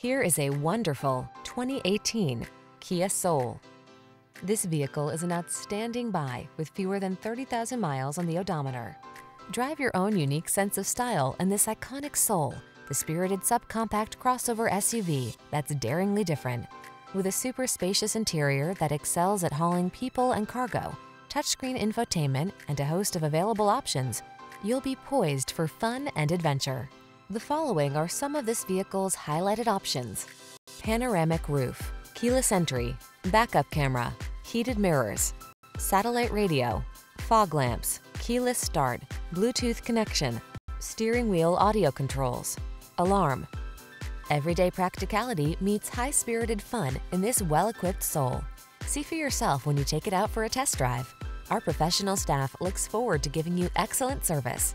Here is a wonderful 2018 Kia Soul. This vehicle is an outstanding buy with fewer than 30,000 miles on the odometer. Drive your own unique sense of style in this iconic Soul, the spirited subcompact crossover SUV that's daringly different. With a super spacious interior that excels at hauling people and cargo, touchscreen infotainment, and a host of available options, you'll be poised for fun and adventure. The following are some of this vehicle's highlighted options: panoramic roof, keyless entry, backup camera, heated mirrors, satellite radio, fog lamps, keyless start, Bluetooth connection, steering wheel audio controls, alarm. Everyday practicality meets high-spirited fun in this well-equipped Soul. See for yourself when you take it out for a test drive. Our professional staff looks forward to giving you excellent service.